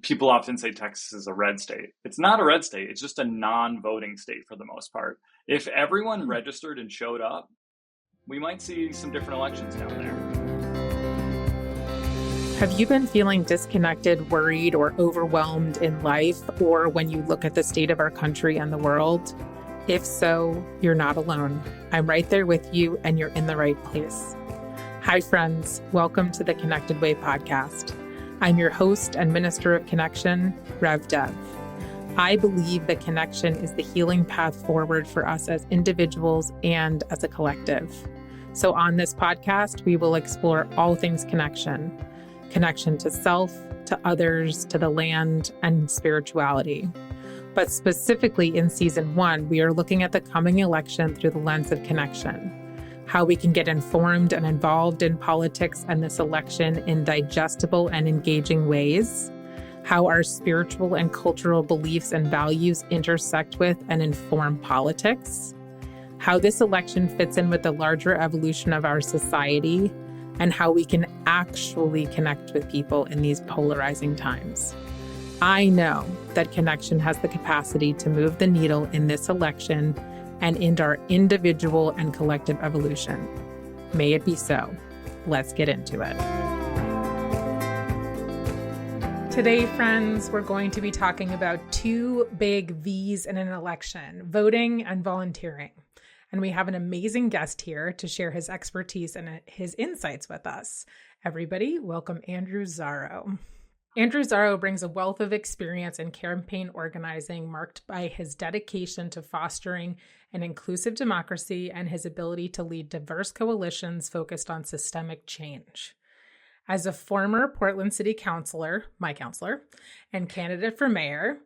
people often say Texas is a red state. It's not a red state. It's just a non-voting state for the most part. If everyone registered and showed up, we might see some different elections down there. Have you been feeling disconnected, worried, or overwhelmed in life, or when you look at the state of our country and the world? If so, you're not alone. I'm right there with you, and you're in the right place. Hi, friends. Welcome to the Connected Way podcast. I'm your host and minister of connection, Rev Dev. I believe that connection is the healing path forward for us as individuals and as a collective. So on this podcast, we will explore all things connection to self, to others, to the land, and spirituality. But specifically in season 1, we are looking at the coming election through the lens of connection, how we can get informed and involved in politics and this election in digestible and engaging ways, how our spiritual and cultural beliefs and values intersect with and inform politics, how this election fits in with the larger evolution of our society, and how we can actually connect with people in these polarizing times. I know that connection has the capacity to move the needle in this election and in our individual and collective evolution. May it be so. Let's get into it. Today, friends, we're going to be talking about two big V's in an election: voting and volunteering. And we have an amazing guest here to share his expertise and his insights with us. Everybody, welcome Andrew Zarro. Andrew Zarro brings a wealth of experience in campaign organizing marked by his dedication to fostering an inclusive democracy and his ability to lead diverse coalitions focused on systemic change. As a former Portland City Councilor, my councilor, and candidate for mayor,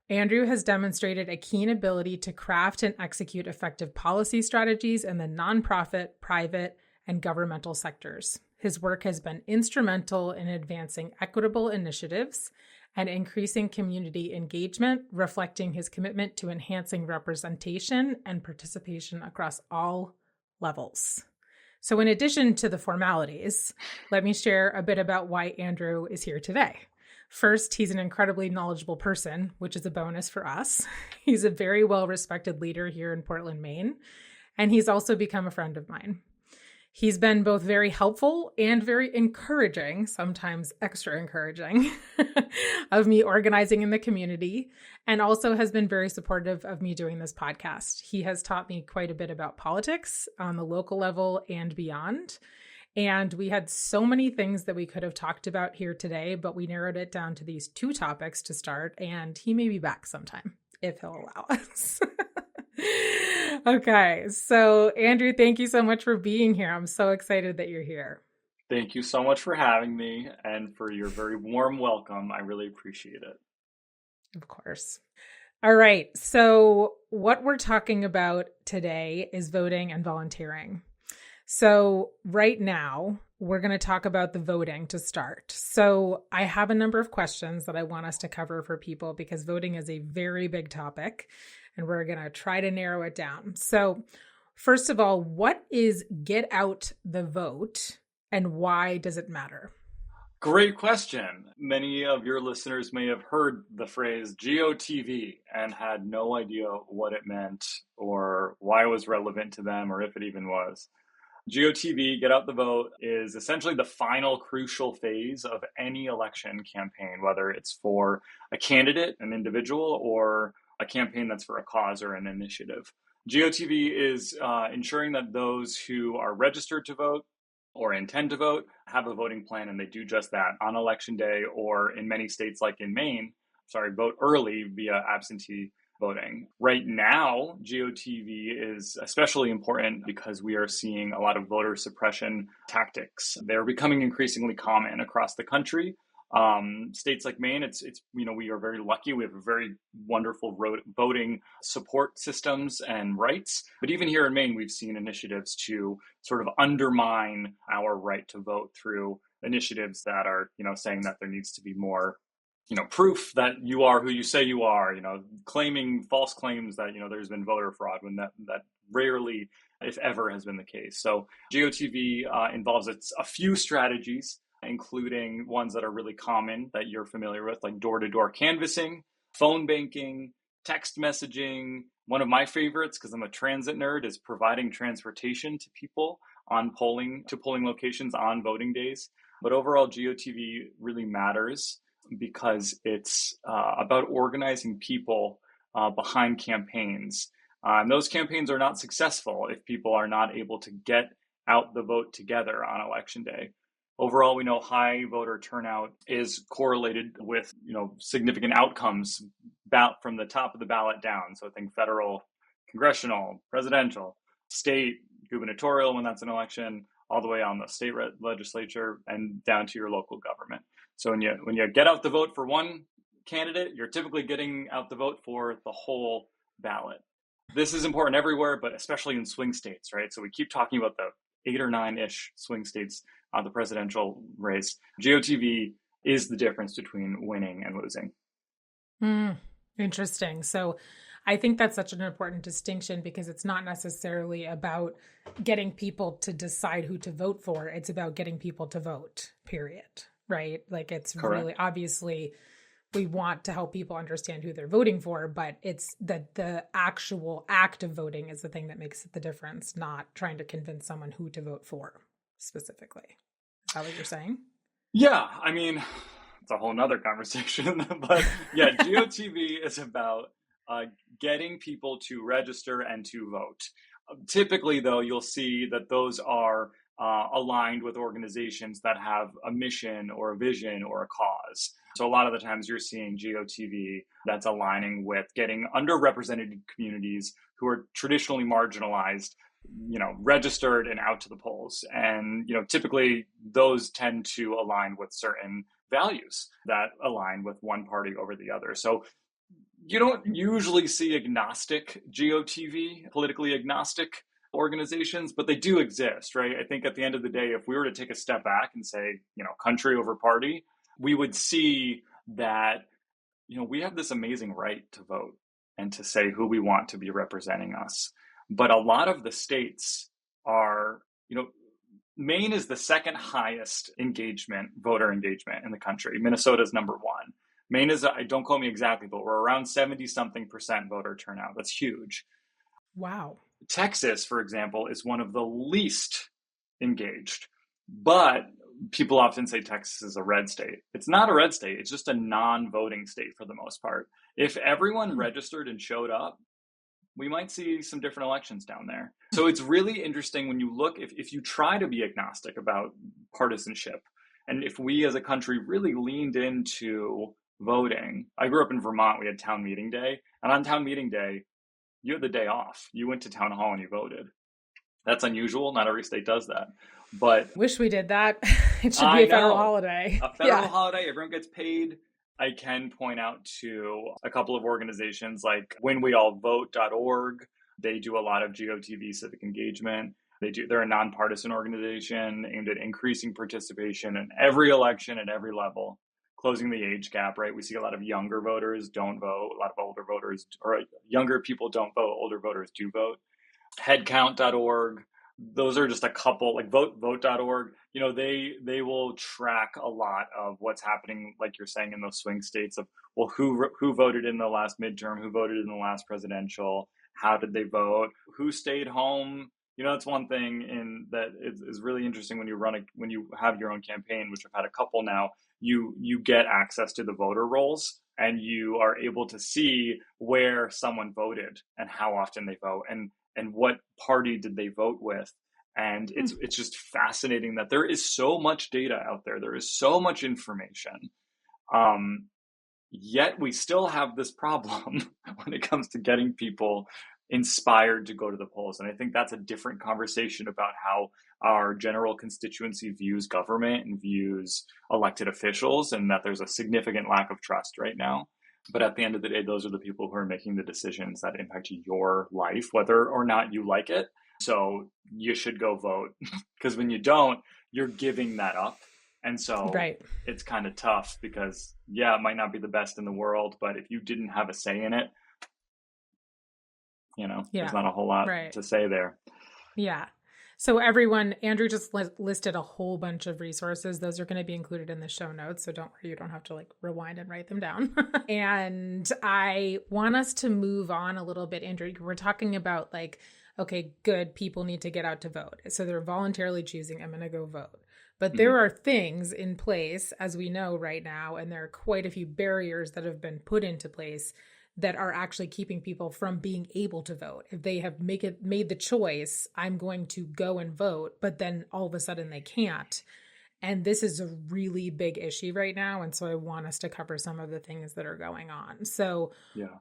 Andrew has demonstrated a keen ability to craft and execute effective policy strategies in the nonprofit, private, and governmental sectors. His work has been instrumental in advancing equitable initiatives and increasing community engagement, reflecting his commitment to enhancing representation and participation across all levels. So in addition to the formalities, let me share a bit about why Andrew is here today. First, he's an incredibly knowledgeable person, which is a bonus for us. He's a very well-respected leader here in Portland, Maine, and he's also become a friend of mine. He's been both very helpful and very encouraging, sometimes extra encouraging, of me organizing in the community, and also has been very supportive of me doing this podcast. He has taught me quite a bit about politics on the local level and beyond. And we had so many things that we could have talked about here today, but we narrowed it down to these two topics to start, and he may be back sometime if he'll allow us. Okay, so Andrew, thank you so much for being here. I'm so excited that you're here. Thank you so much for having me and for your very warm welcome. I really appreciate it. Of course. All right, so what we're talking about today is voting and volunteering. So right now, we're going to talk about the voting to start. So I have a number of questions that I want us to cover for people because voting is a very big topic, and we're going to try to narrow it down. So first of all, what is get out the vote and why does it matter? Great question. Many of your listeners may have heard the phrase GOTV and had no idea what it meant or why it was relevant to them or if it even was. GOTV, get out the vote, is essentially the final crucial phase of any election campaign, whether it's for a candidate, an individual, or a campaign that's for a cause or an initiative. GOTV is ensuring that those who are registered to vote or intend to vote have a voting plan, and they do just that on election day, or in many states like in Maine, vote early via absentee voting. Right now, GOTV is especially important because we are seeing a lot of voter suppression tactics. They're becoming increasingly common across the country. States like Maine, we are very lucky. We have a very wonderful voting support systems and rights. But even here in Maine, we've seen initiatives to sort of undermine our right to vote through initiatives that are, saying that there needs to be more proof that you are who you say you are, claiming false claims that, there's been voter fraud when that rarely, if ever, has been the case. So GOTV involves a few strategies including ones that are really common that you're familiar with, like door-to-door canvassing, phone banking, text messaging. One of my favorites, because I'm a transit nerd, is providing transportation to people on polling locations on voting days. But overall, GOTV really matters because it's about organizing people behind campaigns. And those campaigns are not successful if people are not able to get out the vote together on election day. Overall, we know high voter turnout is correlated with, significant outcomes from the top of the ballot down. So I think federal, congressional, presidential, state, gubernatorial when that's an election, all the way on the state legislature and down to your local government. So when you get out the vote for one candidate, you're typically getting out the vote for the whole ballot. This is important everywhere, but especially in swing states, right? So we keep talking about the 8 or 9-ish swing states on the presidential race. GOTV is the difference between winning and losing. Interesting. So I think that's such an important distinction because it's not necessarily about getting people to decide who to vote for. It's about getting people to vote, period. Right? Like it's Correct. Really, obviously, we want to help people understand who they're voting for, but it's that the actual act of voting is the thing that makes the difference, not trying to convince someone who to vote for specifically. Is that what you're saying? Yeah. I mean, it's a whole nother conversation, but yeah, GOTV is about getting people to register and to vote. Typically, though, you'll see that those are aligned with organizations that have a mission or a vision or a cause. So a lot of the times you're seeing GOTV that's aligning with getting underrepresented communities who are traditionally marginalized, registered and out to the polls. And, typically those tend to align with certain values that align with one party over the other. So you don't usually see agnostic GOTV, politically agnostic organizations, but they do exist, right? I think at the end of the day, if we were to take a step back and say, country over party, we would see that, we have this amazing right to vote and to say who we want to be representing us. But a lot of the states are, Maine is the second highest voter engagement in the country. Minnesota's number one. Maine is, don't quote me exactly, but we're around 70-something% voter turnout. That's huge. Wow. Texas, for example, is one of the least engaged, but people often say Texas is a red state. It's not a red state. It's just a non-voting state for the most part. If everyone registered and showed up, we might see some different elections down there. So it's really interesting when you look, if you try to be agnostic about partisanship, and if we as a country really leaned into voting. I grew up in Vermont. We had town meeting day. And on town meeting day, you had the day off. You went to town hall and you voted. That's unusual. Not every state does that. But wish we did that. It should be a federal holiday. A federal holiday. Everyone gets paid. I can point out to a couple of organizations like whenweallvote.org. They do a lot of GOTV civic engagement. They're a nonpartisan organization aimed at increasing participation in every election at every level, closing the age gap, right? We see a lot of younger voters don't vote, a lot of older voters, or younger people don't vote, older voters do vote. Headcount.org. Those are just a couple, like vote.org. They will track a lot of what's happening, like you're saying, in those swing states of, well, who voted in the last midterm, who voted in the last presidential, how did they vote, who stayed home. That's one thing that is really interesting when you have your own campaign, which I've had a couple now. You get access to the voter rolls and you are able to see where someone voted and how often they vote and what party did they vote with. And it's just fascinating that there is so much data out there. There is so much information. Yet we still have this problem when it comes to getting people inspired to go to the polls. And I think that's a different conversation about how our general constituency views government and views elected officials, and that there's a significant lack of trust right now. But at the end of the day, those are the people who are making the decisions that impact your life, whether or not you like it. So you should go vote, because when you don't, you're giving that up. And so It's kind of tough because, it might not be the best in the world, but if you didn't have a say in it, there's not a whole lot to say there. Yeah. So everyone, Andrew just listed a whole bunch of resources. Those are going to be included in the show notes. So don't worry, you don't have to like rewind and write them down. And I want us to move on a little bit, Andrew. We're talking about like, okay, good, people need to get out to vote. So they're voluntarily choosing, I'm going to go vote. But there are things in place, as we know right now, and there are quite a few barriers that have been put into place that are actually keeping people from being able to vote. If they have made the choice, I'm going to go and vote, but then all of a sudden they can't. And this is a really big issue right now. And so I want us to cover some of the things that are going on. So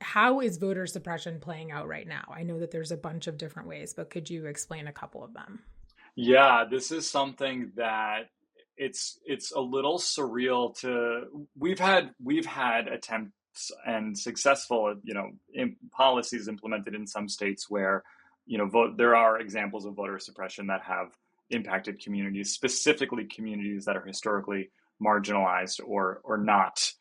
how is voter suppression playing out right now? I know that there's a bunch of different ways, but could you explain a couple of them? Yeah, this is something that it's a little surreal to we've had attempts and successful, policies implemented in some states where, there are examples of voter suppression that have impacted communities, specifically communities that are historically marginalized or not,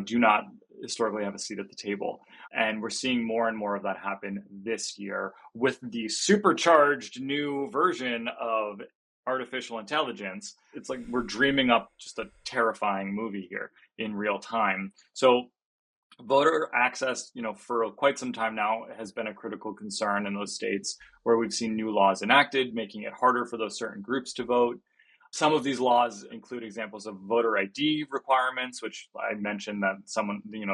do not historically have a seat at the table. And we're seeing more and more of that happen this year with the supercharged new version of artificial intelligence. It's like we're dreaming up just a terrifying movie here in real time. So voter access, for quite some time now has been a critical concern in those states where we've seen new laws enacted, making it harder for those certain groups to vote. Some of these laws include examples of voter ID requirements, which I mentioned that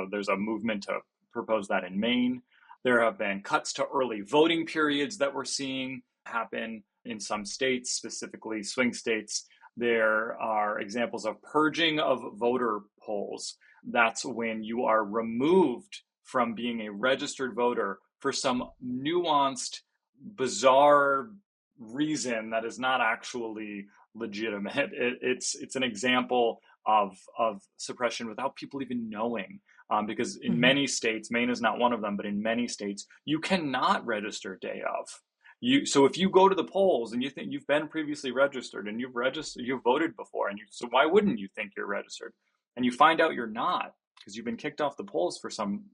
there's a movement to propose that in Maine. There have been cuts to early voting periods that we're seeing happen in some states, specifically swing states. There are examples of purging of voter polls. That's when you are removed from being a registered voter for some nuanced, bizarre reason that is not actually legitimate. It's an example of suppression without people even knowing. Because in many states, Maine is not one of them, but in many states, you cannot register day of. So if you go to the polls and you think you've been previously registered and you've voted before, so why wouldn't you think you're registered? And you find out you're not because you've been kicked off the polls for some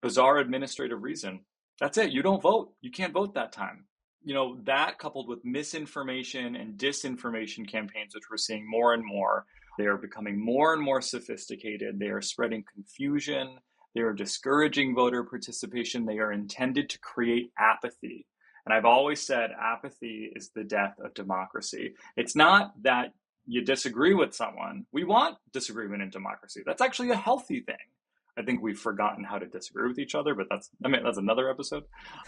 bizarre administrative reason. That's it. You don't vote. You can't vote that time. That coupled with misinformation and disinformation campaigns, which we're seeing more and more, they are becoming more and more sophisticated. They are spreading confusion. They are discouraging voter participation. They are intended to create apathy. And I've always said apathy is the death of democracy. It's not that you disagree with someone. We want disagreement in democracy. That's actually a healthy thing. I think we've forgotten how to disagree with each other, but that's another episode.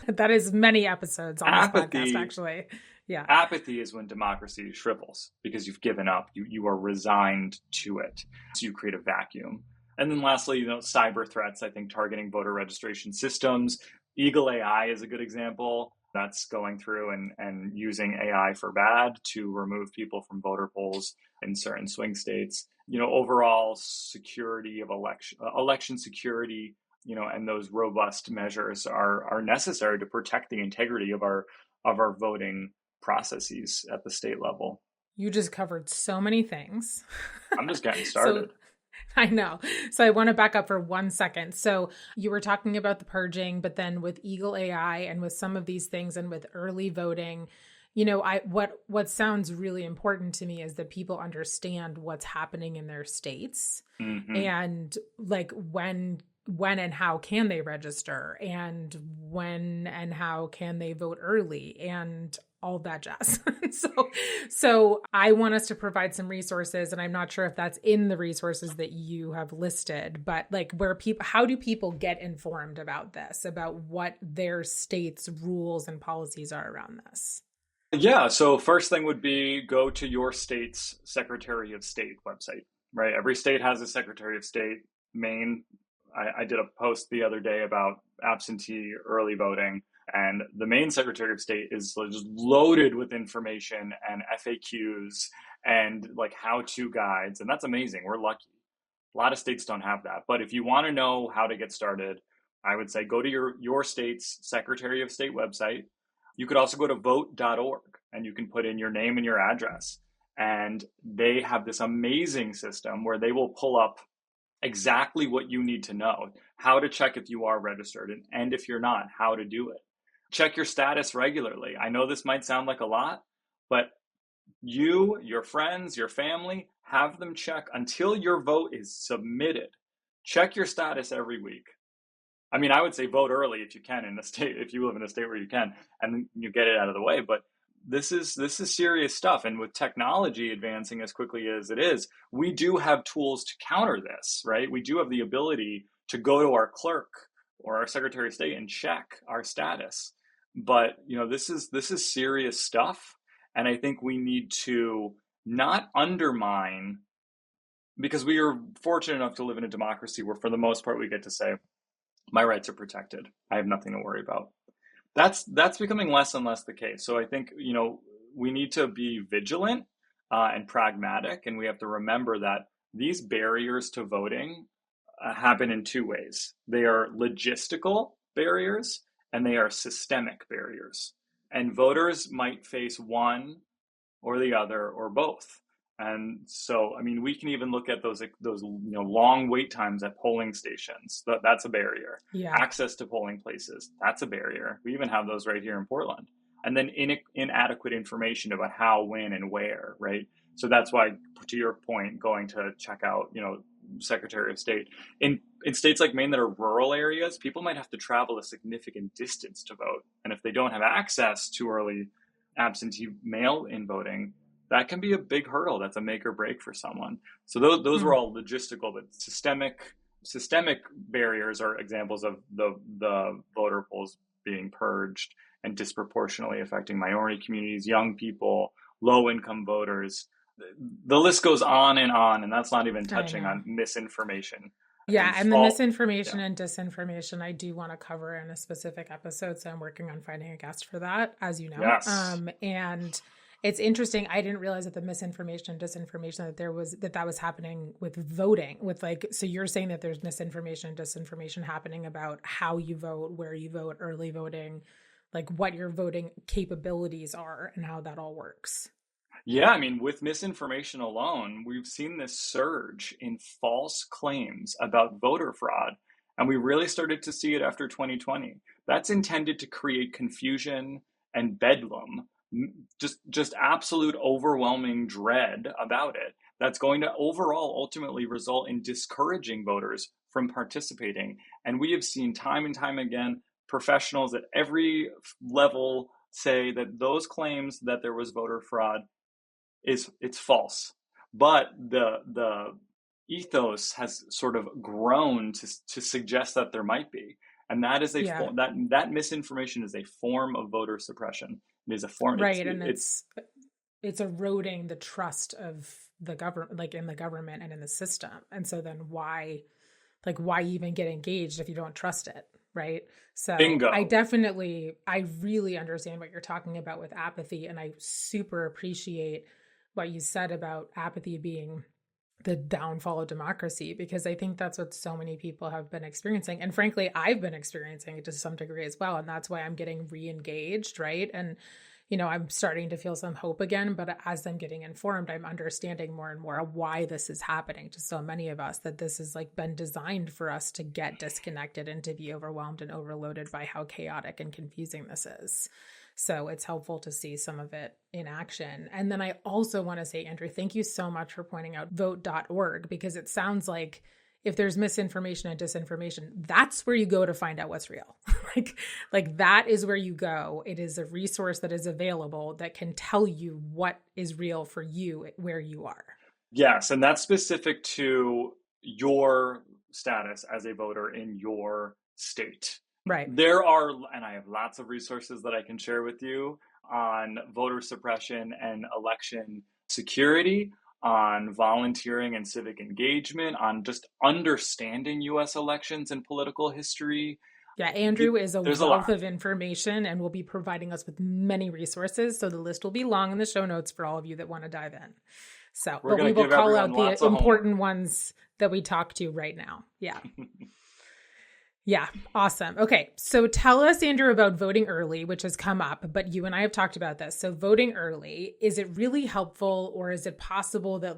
That is many episodes on this podcast, actually. Yeah. Apathy is when democracy shrivels because you've given up. You are resigned to it. So you create a vacuum. And then lastly, cyber threats, I think targeting voter registration systems. Eagle AI is a good example. That's going through and using AI for bad to remove people from voter polls in certain swing states. Overall security of election security, and those robust measures are necessary to protect the integrity of our voting processes at the state level. You just covered so many things. I'm just getting started. I know. So I want to back up for 1 second. So you were talking about the purging, but then with Eagle AI and with some of these things and with early voting, what sounds really important to me is that people understand what's happening in their states and like when and how can they register and when and how can they vote early and all that jazz. So I want us to provide some resources, and I'm not sure if that's in the resources that you have listed, but like how do people get informed about this, about what their state's rules and policies are around this? Yeah. So first thing would be go to your state's Secretary of State website, right? Every state has a Secretary of State. Maine, I did a post the other day about absentee early voting, and the Maine Secretary of State is just loaded with information and FAQs and like how-to guides. And that's amazing. We're lucky. A lot of states don't have that. But if you want to know how to get started, I would say go to your state's Secretary of State website. You could also go to vote.org and you can put in your name and your address. And they have this amazing system where they will pull up exactly what you need to know, how to check if you are registered and if you're not, how to do it. Check your status regularly. I know this might sound like a lot, But you, your friends, your family, have them check until your vote is submitted. Check your status every week. I mean, I would say vote early if you can in a state, if you live in a state where you can, and you get it out of the way. But this is serious stuff. And with technology advancing as quickly as it is, we do have tools to counter this, right? We do have the ability to go to our clerk or our Secretary of State and check our status. But this is serious stuff. And I think we need to not undermine, because we are fortunate enough to live in a democracy where for the most part we get to say, my rights are protected. I have nothing to worry about. That's becoming less and less the case. So I think, we need to be vigilant and pragmatic, and we have to remember that these barriers to voting happen in two ways. They are logistical barriers and they are systemic barriers. And voters might face one or the other or both. And so, I mean, we can even look at those long wait times at polling stations. That's a barrier. Yeah. Access to polling places, that's a barrier. We even have those right here in Portland. And then inadequate information about how, when, and where, right? So that's why, to your point, going to check out, Secretary of State. In states like Maine that are rural areas, people might have to travel a significant distance to vote. And if they don't have access to early absentee mail-in voting, that can be a big hurdle. That's a make or break for someone. So those were all logistical, but systemic barriers are examples of the voter polls being purged and disproportionately affecting minority communities, young people, low-income voters. The list goes on, and that's not even touching on misinformation. Yeah, and the misinformation and disinformation I do want to cover in a specific episode, so I'm working on finding a guest for that, as you know. Yes. And it's interesting. I didn't realize that the misinformation and disinformation that was happening with voting, so you're saying that there's misinformation and disinformation happening about how you vote, where you vote, early voting, like what your voting capabilities are and how that all works. Yeah, I mean, with misinformation alone, we've seen this surge in false claims about voter fraud, and we really started to see it after 2020. That's intended to create confusion and bedlam, just absolute overwhelming dread about it. That's going to overall ultimately result in discouraging voters from participating. And we have seen time and time again, professionals at every level say that those claims that there was voter fraud it's false. But the ethos has sort of grown to suggest that there might be, and that is that misinformation is a form of voter suppression. It is a form, right? It's eroding the trust of the government, like in the government and in the system. And so then why even get engaged if you don't trust it? Right. So bingo. I really understand what you're talking about with apathy. And I super appreciate what you said about apathy being the downfall of democracy, because I think that's what so many people have been experiencing. And frankly, I've been experiencing it to some degree as well. And that's why I'm getting re-engaged. Right. And, I'm starting to feel some hope again, but as I'm getting informed, I'm understanding more and more why this is happening to so many of us, that this has been designed for us to get disconnected and to be overwhelmed and overloaded by how chaotic and confusing this is. So it's helpful to see some of it in action. And then I also want to say, Andrew, thank you so much for pointing out vote.org, because it sounds like if there's misinformation and disinformation, that's where you go to find out what's real. like that is where you go. It is a resource that is available that can tell you what is real for you where you are. Yes, and that's specific to your status as a voter in your state. Right. And I have lots of resources that I can share with you on voter suppression and election security, on volunteering and civic engagement, on just understanding U.S. elections and political history. Yeah, Andrew is a wealth of information and will be providing us with many resources. So the list will be long in the show notes for all of you that want to dive in. So, but we will call out the important ones that we talk to right now. Yeah. Yeah. Awesome. Okay. So tell us, Andrew, about voting early, which has come up, but you and I have talked about this. So voting early, is it really helpful, or is it possible that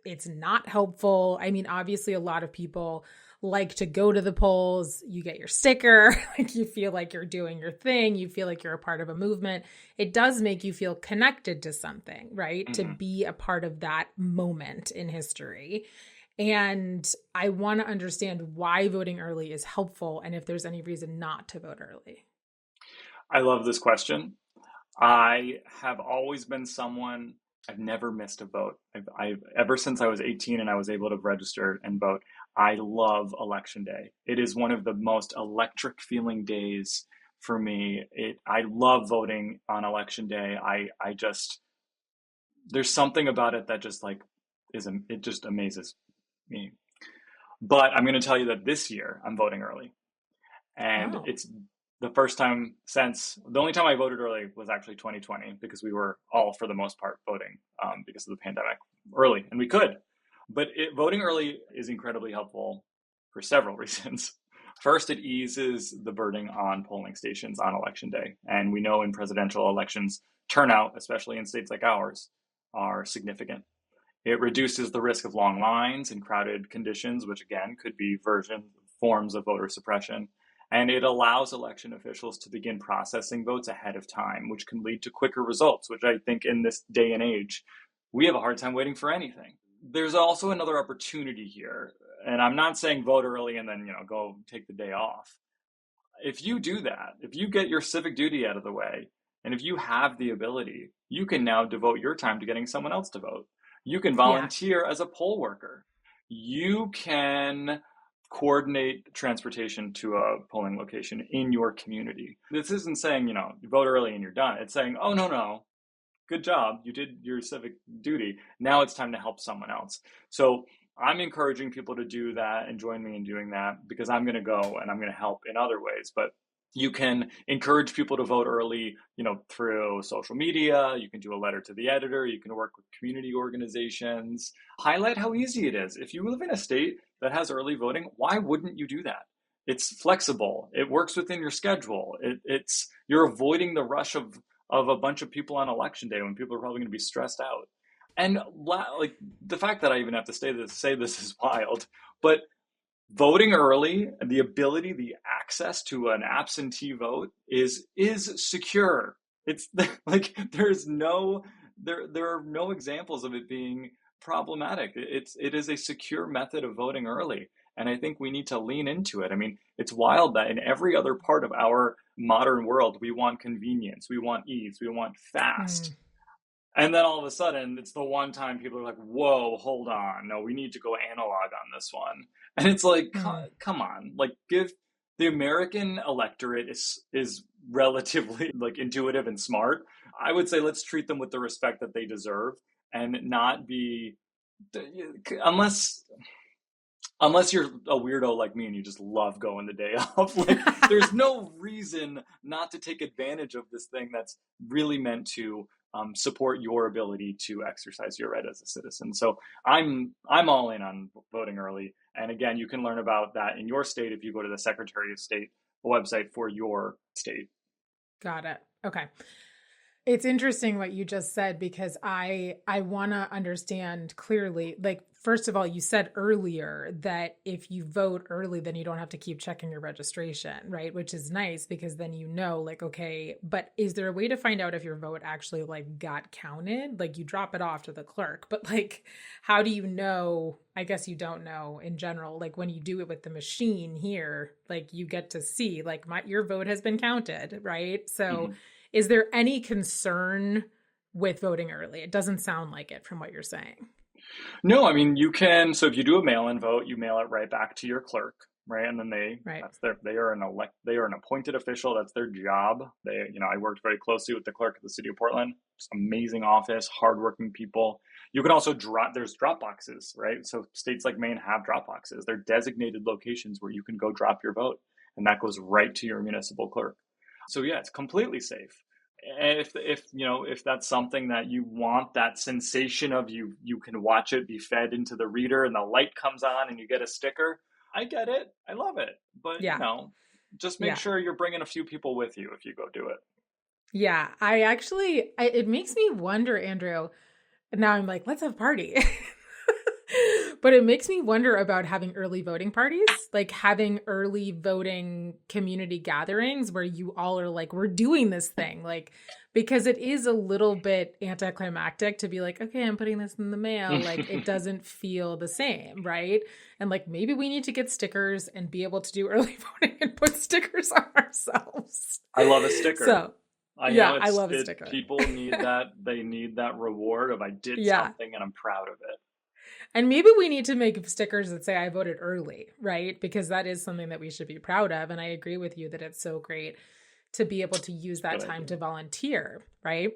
it's not helpful? I mean, obviously a lot of people like to go to the polls. You get your sticker, like you feel like you're doing your thing. You feel like you're a part of a movement. It does make you feel connected to something, right? To Hmm. be a part of that moment in history. And I want to understand why voting early is helpful and if there's any reason not to vote early. I love this question. I have always been someone, I've never missed a vote. I've ever since I was 18 and I was able to register and vote, I love election day. It is one of the most electric feeling days for me. I love voting on election day. I just, there's something about it that just like it just amazes me. But I'm going to tell you that this year I'm voting early. And Oh, it's the first time since the only time I voted early was actually 2020 because we were all, for the most part, voting because of the pandemic early, and we could. But voting early is incredibly helpful for several reasons. First, it eases the burden on polling stations on election day. And we know in presidential elections, turnout, especially in states like ours, are significant. It reduces the risk of long lines and crowded conditions, which again could be forms of voter suppression. And it allows election officials to begin processing votes ahead of time, which can lead to quicker results, which I think in this day and age, we have a hard time waiting for anything. There's also another opportunity here. And I'm not saying vote early and then, go take the day off. If you do that, if you get your civic duty out of the way, and if you have the ability, you can now devote your time to getting someone else to vote. You can yeah. volunteer as a poll worker. You can coordinate transportation to a polling location in your community. This isn't saying, you vote early and you're done. It's saying, oh, no, no, good job. You did your civic duty. Now it's time to help someone else. So I'm encouraging people to do that and join me in doing that because I'm going to go and I'm going to help in other ways. But you can encourage people to vote early, through social media. You can do a letter to the editor. You can work with community organizations. Highlight how easy it is. If you live in a state that has early voting, why wouldn't you do that? It's flexible. It works within your schedule. It's you're avoiding the rush of a bunch of people on election day when people are probably going to be stressed out. And like the fact that I even have to say this is wild, but voting early, the ability, the access to an absentee vote is secure. It's like there are no examples of it being problematic. It is a secure method of voting early. And I think we need to lean into it. I mean, it's wild that in every other part of our modern world, we want convenience, we want ease, we want Mm, fast. And then all of a sudden, it's the one time people are like, whoa, hold on. No, we need to go analog on this one. And it's like, mm. come on, like give the American electorate is relatively like intuitive and smart. I would say let's treat them with the respect that they deserve and not be unless you're a weirdo like me and you just love going the day off. Like there's no reason not to take advantage of this thing that's really meant to support your ability to exercise your right as a citizen. So I'm all in on voting early. And again, you can learn about that in your state if you go to the Secretary of State website for your state. Got it. Okay. It's interesting what you just said because I want to understand clearly. Like first of all, you said earlier that if you vote early then you don't have to keep checking your registration, right? Which is nice because then like okay, but is there a way to find out if your vote actually like got counted? Like you drop it off to the clerk, but like how do you know? I guess you don't know in general. Like when you do it with the machine here, like you get to see like your vote has been counted, right? So Mhm. is there any concern with voting early? It doesn't sound like it from what you're saying. No, I mean you can. So if you do a mail-in vote, you mail it right back to your clerk, right? And then Right. they are an appointed official. That's their job. I worked very closely with the clerk of the city of Portland. It's amazing office, hardworking people. You can also there's drop boxes, right? So states like Maine have drop boxes. They're designated locations where you can go drop your vote, and that goes right to your municipal clerk. So yeah, it's completely safe. And if that's something that you want, that sensation of you can watch it be fed into the reader and the light comes on and you get a sticker, I get it. I love it. But Yeah. just make Yeah. sure you're bringing a few people with you if you go do it. Yeah. It makes me wonder, Andrew. Now I'm like, let's have a party. But it makes me wonder about having early voting parties, like having early voting community gatherings where you all are like, we're doing this thing. Like, because it is a little bit anticlimactic to be like, okay, I'm putting this in the mail. Like, it doesn't feel the same, right? And like, maybe we need to get stickers and be able to do early voting and put stickers on ourselves. I love a sticker. So, I love a sticker. People need that. They need that reward of I did something and I'm proud of it. And maybe we need to make stickers that say I voted early, right? Because that is something that we should be proud of. And I agree with you that it's so great to be able to use that time to volunteer, right?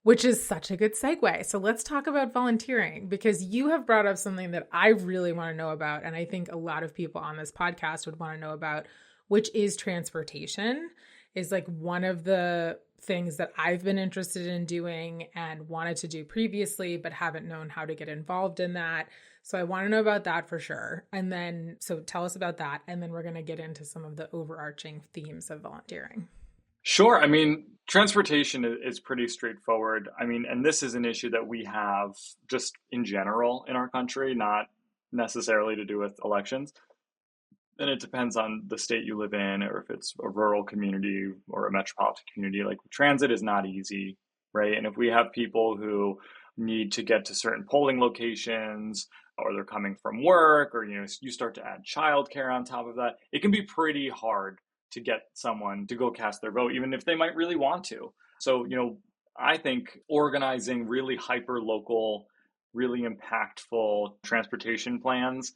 Which is such a good segue. So let's talk about volunteering, because you have brought up something that I really want to know about. And I think a lot of people on this podcast would want to know about, which is transportation. Is like one of the things that I've been interested in doing and wanted to do previously, but haven't known how to get involved in that. So I want to know about that for sure. And then, so tell us about that. And then we're going to get into some of the overarching themes of volunteering. Sure. I mean, transportation is pretty straightforward. I mean, and this is an issue that we have just in general in our country, not necessarily to do with elections. And it depends on the state you live in, or if it's a rural community or a metropolitan community. Like, transit is not easy, right? And if we have people who need to get to certain polling locations, or they're coming from work, or you start to add childcare on top of that, it can be pretty hard to get someone to go cast their vote, even if they might really want to. So, I think organizing really hyper local, really impactful transportation plans,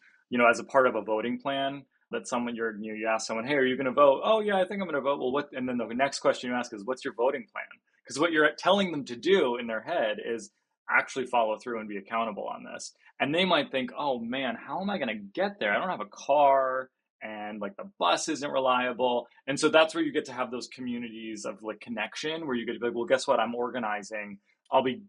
as a part of a voting plan. That someone you ask someone, hey, are you going to vote? Oh yeah, I think I'm going to vote. Well, what? And then the next question you ask is, what's your voting plan? Because what you're telling them to do in their head is actually follow through and be accountable on this. And they might think, oh man, how am I going to get there? I don't have a car, and like the bus isn't reliable. And so that's where you get to have those communities of like connection, where you get to be like, well, guess what? I'm organizing. I'll be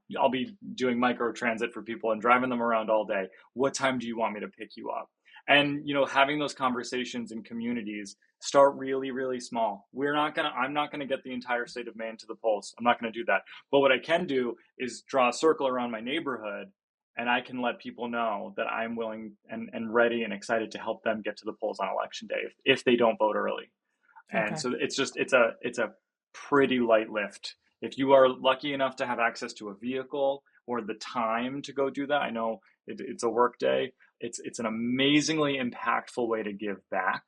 doing micro transit for people and driving them around all day. What time do you want me to pick you up? And, having those conversations in communities start really, really small. I'm not going to get the entire state of Maine to the polls. I'm not going to do that. But what I can do is draw a circle around my neighborhood, and I can let people know that I'm willing and ready and excited to help them get to the polls on election day if they don't vote early. Okay. And so it's a pretty light lift. If you are lucky enough to have access to a vehicle or the time to go do that, I know it's a work day. It's an amazingly impactful way to give back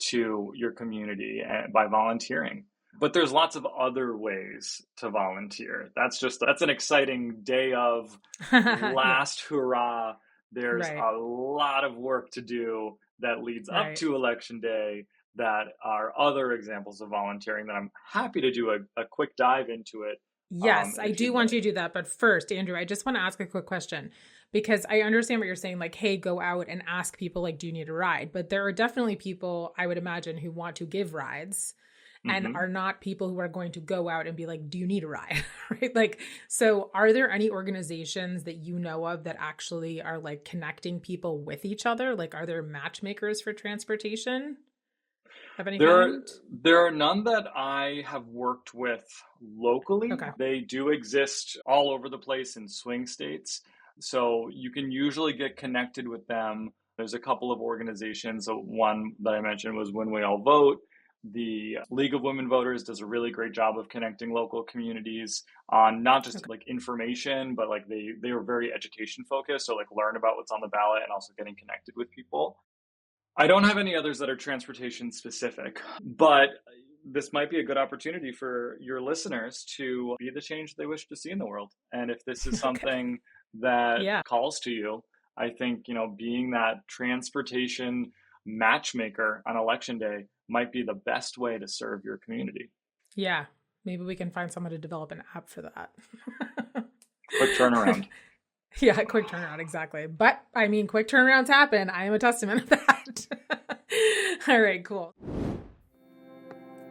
to your community by volunteering. But there's lots of other ways to volunteer. That's an exciting day of last hurrah. There's a lot of work to do that leads up to election day that are other examples of volunteering that I'm happy to do a quick dive into it. Yes, I do want you to do that. But first, Andrew, I just want to ask a quick question, because I understand what you're saying, like, hey, go out and ask people, like, do you need a ride? But there are definitely people, I would imagine, who want to give rides and are not people who are going to go out and be like, do you need a ride? Right? Like, so are there any organizations that you know of that actually are like connecting people with each other? Like, are there matchmakers for transportation? Have any there are none that I have worked with locally. Okay. They do exist all over the place in swing states. So you can usually get connected with them. There's a couple of organizations. So one that I mentioned was When We All Vote. The League of Women Voters does a really great job of connecting local communities on not just like information, but like they are very education focused. So like learn about what's on the ballot and also getting connected with people. I don't have any others that are transportation specific, but this might be a good opportunity for your listeners to be the change they wish to see in the world. And if this is something that calls to you, I think, being that transportation matchmaker on election day might be the best way to serve your community. Yeah. Maybe we can find someone to develop an app for that. Quick turnaround. Yeah, quick turnaround, exactly. But I mean, quick turnarounds happen. I am a testament of that. All right, cool.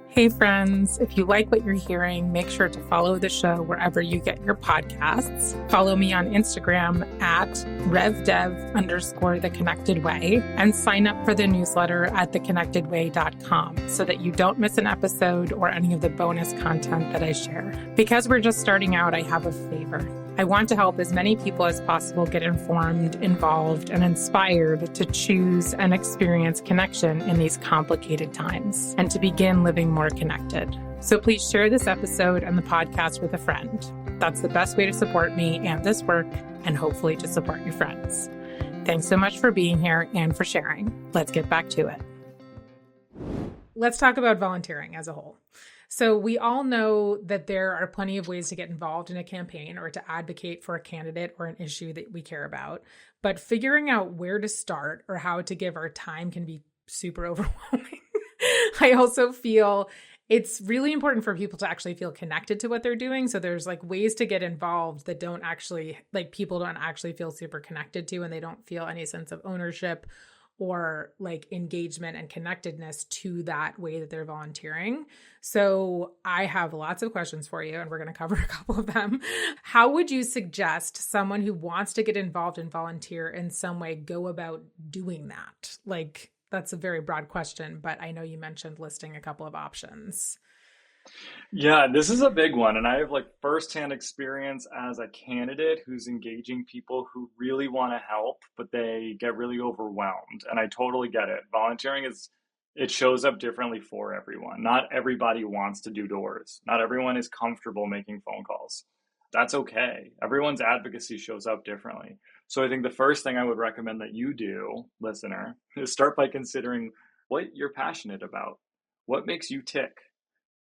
Hey friends, if you like what you're hearing, make sure to follow the show wherever you get your podcasts. Follow me on Instagram at revdev_theconnectedway and sign up for the newsletter at theconnectedway.com so that you don't miss an episode or any of the bonus content that I share. Because we're just starting out, I have a favor. I want to help as many people as possible get informed, involved, and inspired to choose and experience connection in these complicated times and to begin living more connected. So please share this episode and the podcast with a friend. That's the best way to support me and this work, and hopefully to support your friends. Thanks so much for being here and for sharing. Let's get back to it. Let's talk about volunteering as a whole. So we all know that there are plenty of ways to get involved in a campaign or to advocate for a candidate or an issue that we care about. But figuring out where to start or how to give our time can be super overwhelming. I also feel it's really important for people to actually feel connected to what they're doing. So there's like ways to get involved that don't actually, like people don't actually feel super connected to, and they don't feel any sense of ownership or like engagement and connectedness to that way that they're volunteering. So I have lots of questions for you, and we're going to cover a couple of them. How would you suggest someone who wants to get involved and volunteer in some way go about doing that? Like, that's a very broad question, but I know you mentioned listing a couple of options. Yeah, this is a big one. And I have like firsthand experience as a candidate who's engaging people who really want to help, but they get really overwhelmed. And I totally get it. It shows up differently for everyone. Not everybody wants to do doors. Not everyone is comfortable making phone calls. That's okay. Everyone's advocacy shows up differently. So I think the first thing I would recommend that you do, listener, is start by considering what you're passionate about. What makes you tick?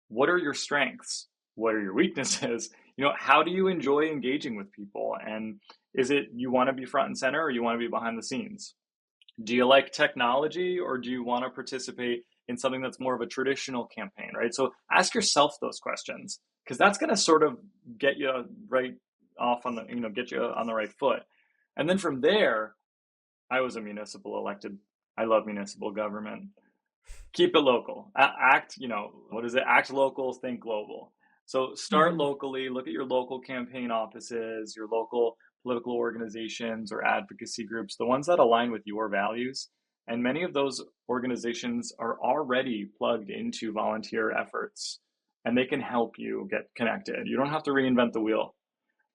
What are your strengths? What are your weaknesses? How do you enjoy engaging with people? And is it you want to be front and center, or you want to be behind the scenes? Do you like technology, or do you want to participate in something that's more of a traditional campaign, right? So ask yourself those questions, because that's going to sort of get you right off on get you on the right foot. And then from there, I was a municipal elected. I love municipal government. Keep it local. Act local, think global. So start locally, look at your local campaign offices, your local political organizations or advocacy groups, the ones that align with your values. And many of those organizations are already plugged into volunteer efforts, and they can help you get connected. You don't have to reinvent the wheel.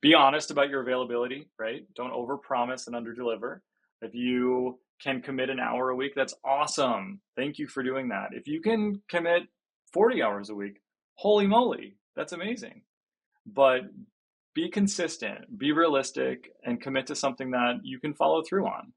Be honest about your availability, right? Don't overpromise and underdeliver. If you can commit an hour a week, that's awesome. Thank you for doing that. If you can commit 40 hours a week, holy moly, that's amazing. But be consistent, be realistic, and commit to something that you can follow through on.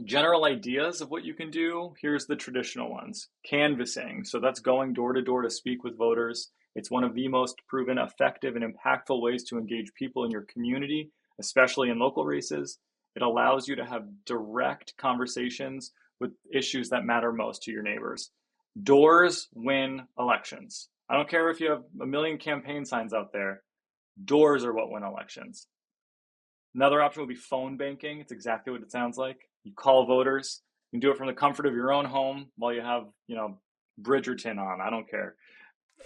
General ideas of what you can do, here's the traditional ones. Canvassing, so that's going door to door to speak with voters. It's one of the most proven effective and impactful ways to engage people in your community, especially in local races. It allows you to have direct conversations with issues that matter most to your neighbors. Doors win elections. I don't care if you have a million campaign signs out there. Doors are what win elections. Another option would be phone banking. It's exactly what it sounds like. You call voters. You can do it from the comfort of your own home while you have, Bridgerton on. I don't care.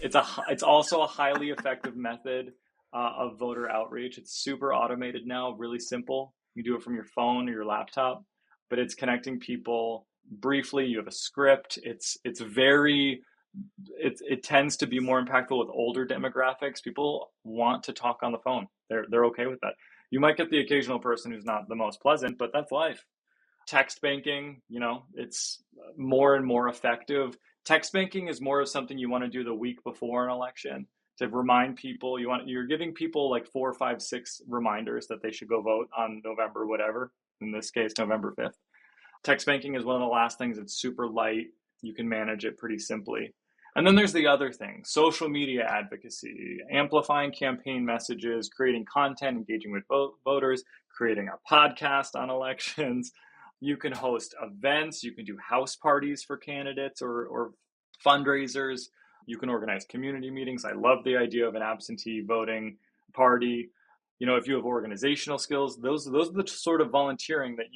It's also a highly effective method of voter outreach. It's super automated now, really simple. You do it from your phone or your laptop, but it's connecting people briefly. You have a script. It tends to be more impactful with older demographics. People want to talk on the phone. They're okay with that. You might get the occasional person who's not the most pleasant, but that's life. Text banking, it's more and more effective. Text banking is more of something you want to do the week before an election to remind people. You're giving people like 4, 5, 6 reminders that they should go vote on November, whatever, in this case, November 5th. Text banking is one of the last things. It's super light. You can manage it pretty simply. And then there's the other thing, social media advocacy, amplifying campaign messages, creating content, engaging with voters, creating a podcast on elections. You can host events. You can do house parties for candidates or fundraisers. You can organize community meetings. I love the idea of an absentee voting party. If you have organizational skills, those are the sort of volunteering that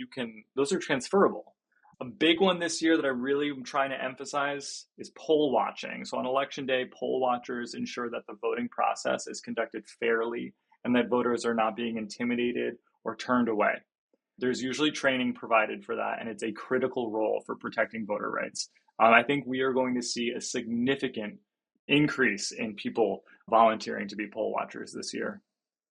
those are transferable. A big one this year that I really am trying to emphasize is poll watching. So on election day, poll watchers ensure that the voting process is conducted fairly and that voters are not being intimidated or turned away. There's usually training provided for that, and it's a critical role for protecting voter rights. I think we are going to see a significant increase in people volunteering to be poll watchers this year.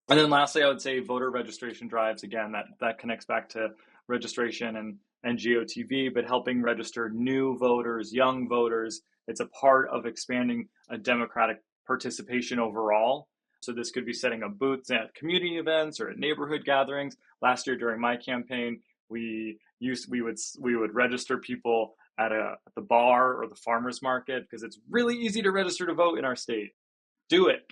And then lastly, I would say voter registration drives. Again, that connects back to registration and GOTV, but helping register new voters, young voters. It's a part of expanding a democratic participation overall. So this could be setting up booths at community events or at neighborhood gatherings. Last year during my campaign, we would register people at the bar or the farmers market because it's really easy to register to vote in our state. Do it.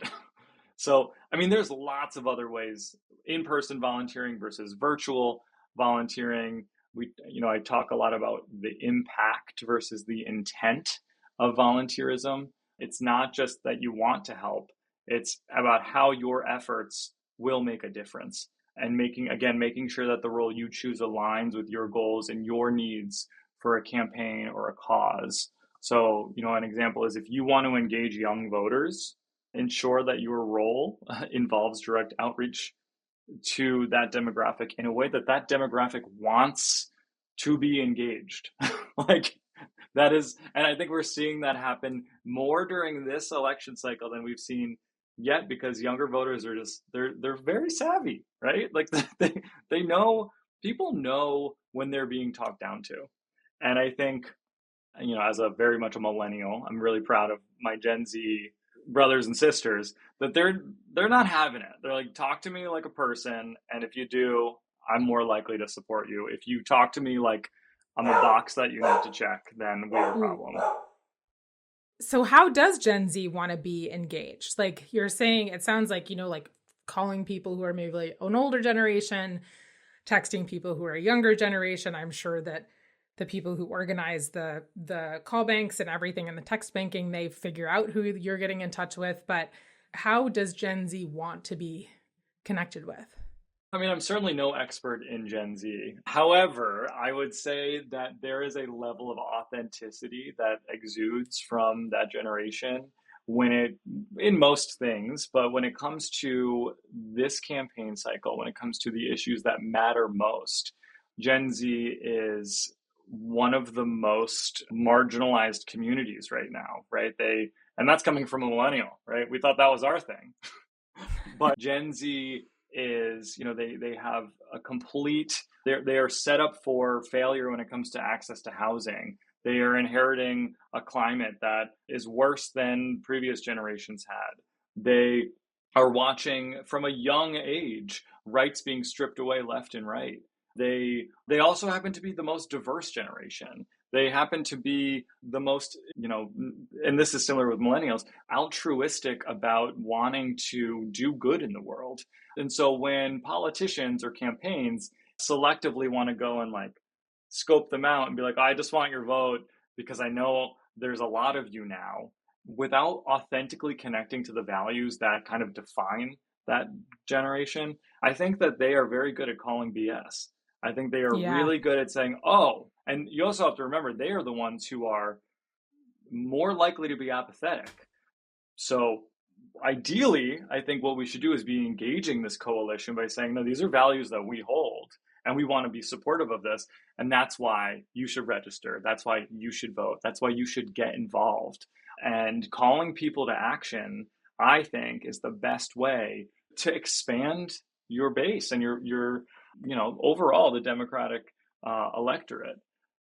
So, I mean, there's lots of other ways, in-person volunteering versus virtual volunteering. I talk a lot about the impact versus the intent of volunteerism. It's not just that you want to help, it's about how your efforts will make a difference, and making sure that the role you choose aligns with your goals and your needs for a campaign or a cause. So, an example is if you want to engage young voters, ensure that your role involves direct outreach to that demographic in a way that demographic wants to be engaged. Like that is, and I think we're seeing that happen more during this election cycle than we've seen yet, because younger voters are they're very savvy, right? Like they know, people know when they're being talked down to. And I think, as a very much a millennial, I'm really proud of my Gen Z brothers and sisters that they're not having it. They're like, talk to me like a person, and if you do, I'm more likely to support you. If you talk to me like I'm a box that you need to check, then we have a problem. So how does Gen Z want to be engaged? Like you're saying, it sounds like, like calling people who are maybe like an older generation, texting people who are a younger generation. I'm sure that the people who organize the call banks and everything and the text banking, they figure out who you're getting in touch with. But how does Gen Z want to be connected with? I mean, I'm certainly no expert in Gen Z. However, I would say that there is a level of authenticity that exudes from that generation in most things, but when it comes to this campaign cycle, when it comes to the issues that matter most, Gen Z is one of the most marginalized communities right now, right? And that's coming from a millennial, right? We thought that was our thing. But Gen Z is, they have a complete, they are set up for failure when it comes to access to housing. They are inheriting a climate that is worse than previous generations had. They are watching from a young age rights being stripped away left and right. They also happen to be the most diverse generation. They happen to be the most, and this is similar with millennials, altruistic about wanting to do good in the world. And so when politicians or campaigns selectively want to go and like scope them out and be like, I just want your vote because I know there's a lot of you now, without authentically connecting to the values that kind of define that generation, I think that they are very good at calling BS. I think they are really good at saying, oh, and you also have to remember, they are the ones who are more likely to be apathetic. So ideally, I think what we should do is be engaging this coalition by saying, no, these are values that we hold, and we want to be supportive of this. And that's why you should register. That's why you should vote. That's why you should get involved. And calling people to action, I think, is the best way to expand your base and your overall the Democratic electorate.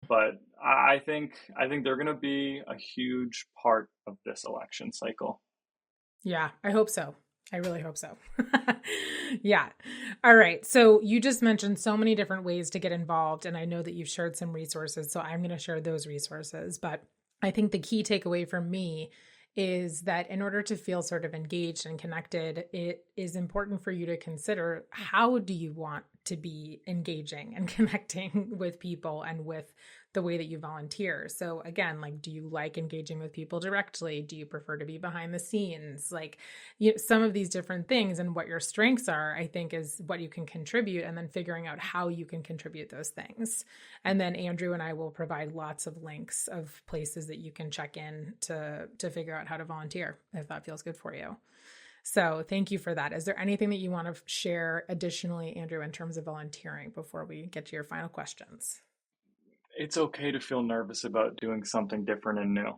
But I think they're going to be a huge part of this election cycle. Yeah, I hope so. I really hope so. Yeah. All right. So you just mentioned so many different ways to get involved, and I know that you've shared some resources, so I'm going to share those resources. But I think the key takeaway for me is that in order to feel sort of engaged and connected, it is important for you to consider, how do you want to be engaging and connecting with people and with the way that you volunteer? So again, like, do you like engaging with people directly? Do you prefer to be behind the scenes? Like, some of these different things, and what your strengths are, I think, is what you can contribute, and then figuring out how you can contribute those things. And then Andrew and I will provide lots of links of places that you can check in to figure out how to volunteer, if that feels good for you. So thank you for that. Is there anything that you want to share additionally, Andrew, in terms of volunteering before we get to your final questions? It's okay to feel nervous about doing something different and new.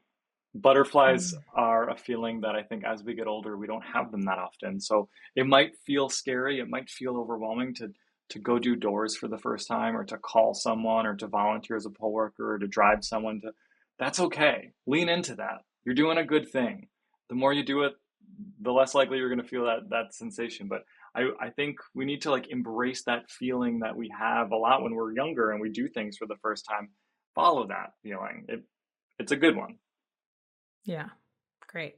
Butterflies Mm. are a feeling that I think as we get older, we don't have them that often. So it might feel scary, it might feel overwhelming to go do doors for the first time, or to call someone, or to volunteer as a poll worker, or to drive someone to. That's okay. Lean into that. You're doing a good thing. The more you do it, the less likely you're going to feel that sensation. But I think we need to like embrace that feeling that we have a lot when we're younger and we do things for the first time. Follow that feeling. It's a good one. Yeah. Great.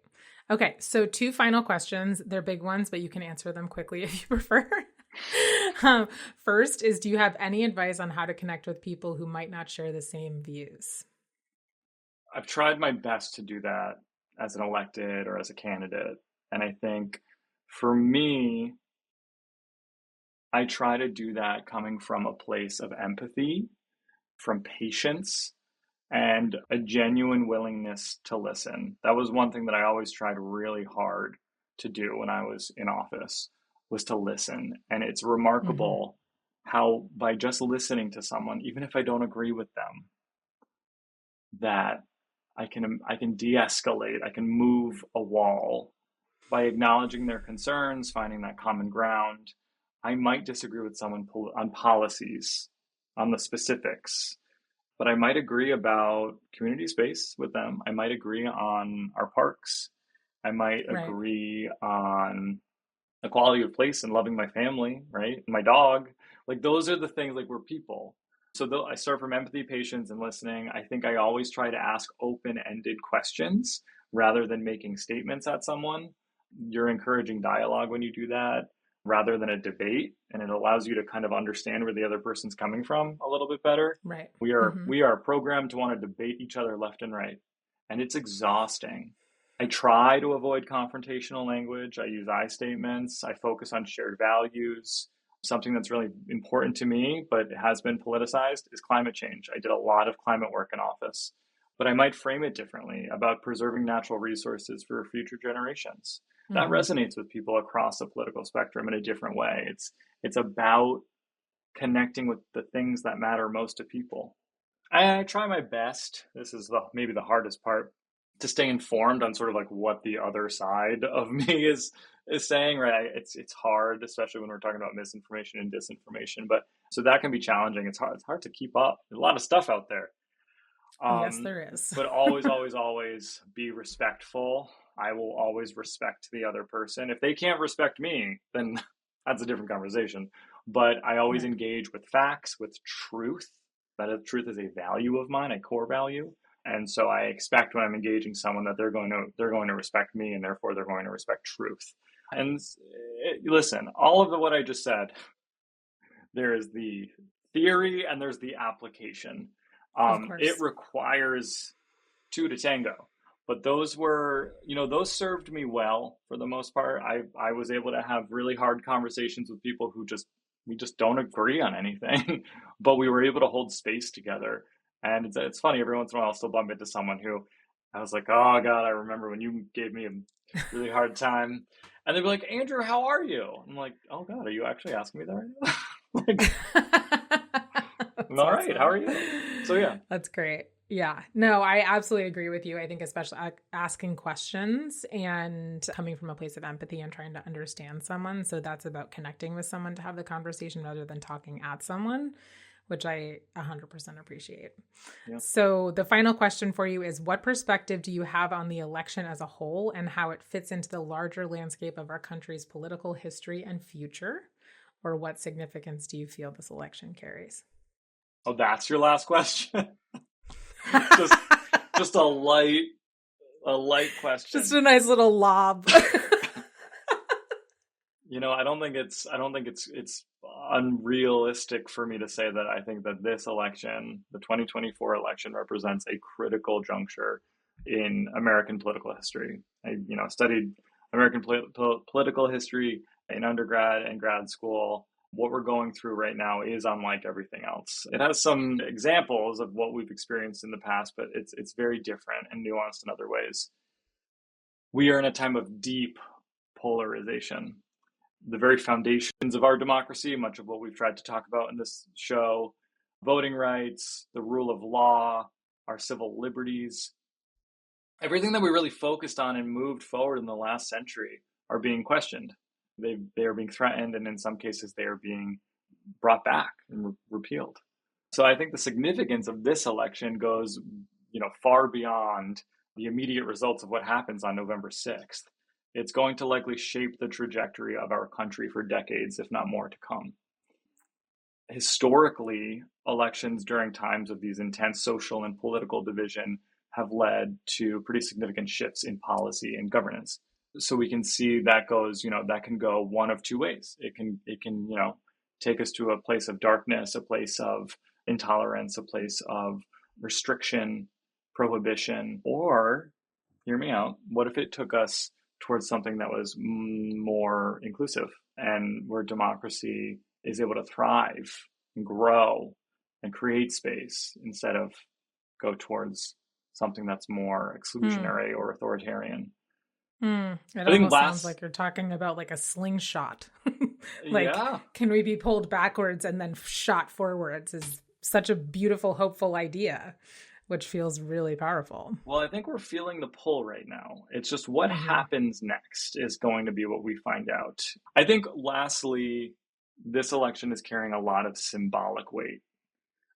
Okay. So, two final questions. They're big ones, but you can answer them quickly if you prefer. First is, do you have any advice on how to connect with people who might not share the same views? I've tried my best to do that as an elected or as a candidate. And I think for me, I try to do that coming from a place of empathy, from patience, and a genuine willingness to listen. That was one thing that I always tried really hard to do when I was in office, was to listen. And it's Mm-hmm. remarkable how by just listening to someone, even if I don't agree with them, that I can de-escalate, I can move a wall by acknowledging their concerns, finding that common ground. I might disagree with someone on policies, on the specifics, but I might agree about community space with them. I might agree on our parks. I might Right. agree on the quality of place and loving my family, right? My dog. Like those are the things, like we're people. So though I start from empathy, patience, and listening, I think I always try to ask open-ended questions rather than making statements at someone. You're encouraging dialogue when you do that rather than a debate, and it allows you to kind of understand where the other person's coming from a little bit better. Right. We are Mm-hmm. we are programmed to want to debate each other left and right, and it's exhausting. I try to avoid confrontational language. I use I statements. I focus on shared values. Something that's really important to me, but has been politicized, is climate change. I did a lot of climate work in office, but I might frame it differently about preserving natural resources for future generations. That Mm-hmm. resonates with people across the political spectrum in a different way. It's about connecting with the things that matter most to people. I try my best. This is maybe the hardest part, to stay informed on sort of like what the other side of me is saying. Right? It's hard, especially when we're talking about misinformation and disinformation. But so that can be challenging. It's hard. It's hard to keep up. There's a lot of stuff out there. Yes, Um, there is. but always, always, always be respectful. I will always respect the other person. If they can't respect me, then that's a different conversation. But I always Right. engage with facts, with truth. That truth is a value of mine, a core value. And so I expect when I'm engaging someone that they're going to respect me, and therefore they're going to respect truth. And listen, all of what I just said, there is the theory and there's the application. Of It course. requires two to tango. But those served me well for the most part. I was able to have really hard conversations with people who we just don't agree on anything, but we were able to hold space together. And it's funny, every once in a while I'll still bump into someone who I was like, oh God, I remember when you gave me a really hard time. And they'd be like, Andrew, how are you? I'm like, oh God, are you actually asking me that right now? Like, I'm That's all right. How awesome. are you? So yeah. That's great. Yeah. No, I absolutely agree with you. I think especially asking questions and coming from a place of empathy and trying to understand someone. So that's about connecting with someone to have the conversation rather than talking at someone, which I 100% appreciate. Yeah. So the final question for you is, what perspective do you have on the election as a whole and how it fits into the larger landscape of our country's political history and future? Or what significance do you feel this election carries? Oh, that's your last question? just just a light Just question. a nice little lob. I don't think it's unrealistic for me to say that I think that this election, the 2024 election, represents a critical juncture in American political history. I studied American political history in undergrad and grad school. What we're going through right now is unlike everything else. It has some examples of what we've experienced in the past, but it's very different and nuanced in other ways. We are in a time of deep polarization. The very foundations of our democracy, much of what we've tried to talk about in this show, voting rights, the rule of law, our civil liberties, everything that we really focused on and moved forward in the last century are being questioned. They are being threatened, and in some cases they are being brought back and repealed. So I think the significance of this election goes, far beyond the immediate results of what happens on November 6th. It's going to likely shape the trajectory of our country for decades, if not more, to come. Historically, elections during times of these intense social and political division have led to pretty significant shifts in policy and governance. So we can see that goes, that can go one of two ways. It can, take us to a place of darkness, a place of intolerance, a place of restriction, prohibition, or, hear me out, what if it took us towards something that was more inclusive and where democracy is able to thrive and grow and create space instead of go towards something that's more exclusionary or authoritarian. It almost sounds like you're talking about like a slingshot. Can we be pulled backwards and then shot forwards is such a beautiful, hopeful idea, which feels really powerful. Well, I think we're feeling the pull right now. It's just what happens next is going to be what we find out. I think lastly, this election is carrying a lot of symbolic weight.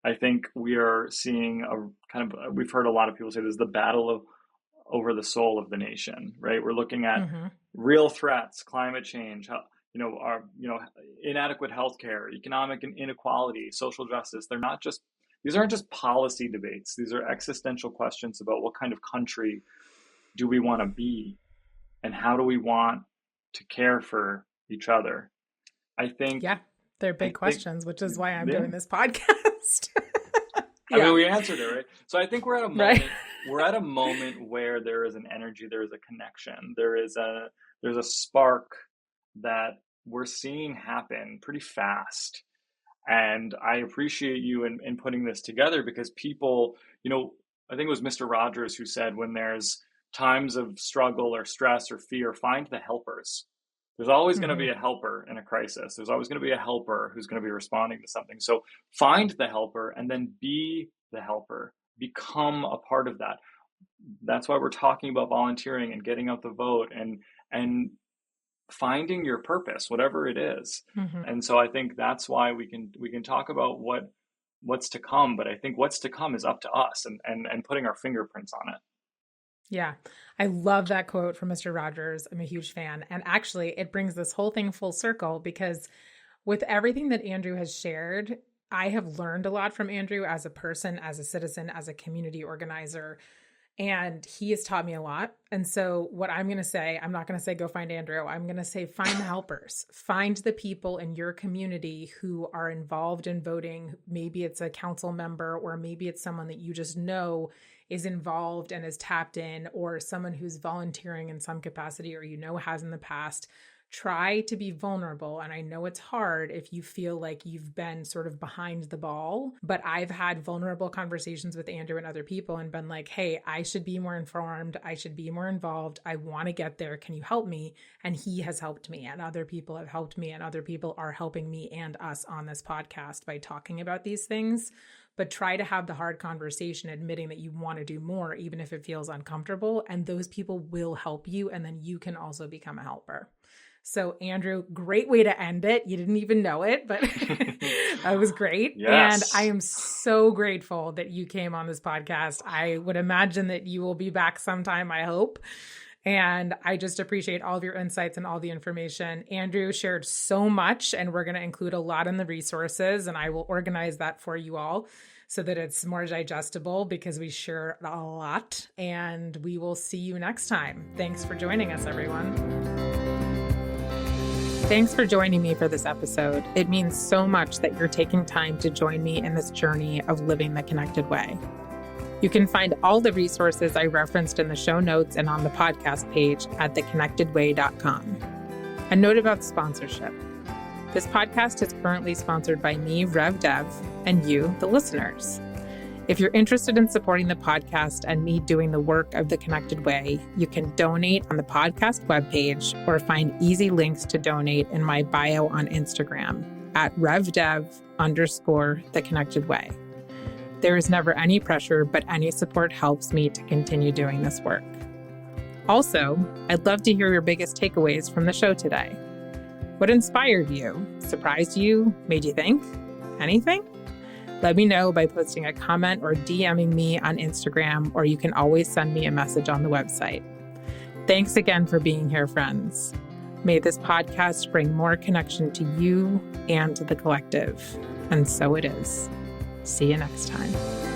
I think we are seeing we've heard a lot of people say this is the battle over the soul of the nation, right? We're looking at real threats, climate change, inadequate healthcare, economic inequality, social justice. These aren't just policy debates. These are existential questions about what kind of country do we want to be and how do we want to care for each other. I think they're big questions, which is why I'm doing this podcast. I mean, we answered it, right? So I think we're at a moment. We're at a moment where there is an energy, there is a connection, there's a spark that we're seeing happen pretty fast. And I appreciate you in putting this together because people, I think it was Mr. Rogers who said when there's times of struggle or stress or fear, find the helpers. There's always going to be a helper in a crisis. There's always going to be a helper who's going to be responding to something. So find the helper and then be the helper. Become a part of that. That's why we're talking about volunteering and getting out the vote and finding your purpose, whatever it is. And so I think that's why we can talk about what's to come. But I think what's to come is up to us and putting our fingerprints on it. Yeah, I love that quote from Mr. Rogers. I'm a huge fan. And actually, it brings this whole thing full circle because with everything that Andrew has shared, I have learned a lot from Andrew as a person, as a citizen, as a community organizer, and he has taught me a lot. And so what I'm going to say, I'm not going to say go find Andrew. I'm going to say find the helpers. Find the people in your community who are involved in voting. Maybe it's a council member or maybe it's someone that you just know is involved and is tapped in, or someone who's volunteering in some capacity or has in the past. Try to be vulnerable. And I know it's hard if you feel like you've been sort of behind the ball, but I've had vulnerable conversations with Andrew and other people and been like, hey, I should be more informed. I should be more involved. I want to get there. Can you help me? And he has helped me and other people have helped me and other people are helping me and us on this podcast by talking about these things. But try to have the hard conversation, admitting that you want to do more, even if it feels uncomfortable. And those people will help you. And then you can also become a helper. So Andrew, great way to end it. You didn't even know it, but that was great. Yes. And I am so grateful that you came on this podcast. I would imagine that you will be back sometime, I hope. And I just appreciate all of your insights and all the information. Andrew shared so much, and we're going to include a lot in the resources, and I will organize that for you all so that it's more digestible because we share a lot. And we will see you next time. Thanks for joining us, everyone. Thanks for joining me for this episode. It means so much that you're taking time to join me in this journey of living the connected way. You can find all the resources I referenced in the show notes and on the podcast page at theconnectedway.com. A note about sponsorship. This podcast is currently sponsored by me, Rev Dev, and you, the listeners. If you're interested in supporting the podcast and me doing the work of The Connected Way, you can donate on the podcast webpage or find easy links to donate in my bio on Instagram at RevDev_The Connected Way. There is never any pressure, but any support helps me to continue doing this work. Also, I'd love to hear your biggest takeaways from the show today. What inspired you, surprised you, made you think? Anything? Let me know by posting a comment or DMing me on Instagram, or you can always send me a message on the website. Thanks again for being here, friends. May this podcast bring more connection to you and to the collective. And so it is. See you next time.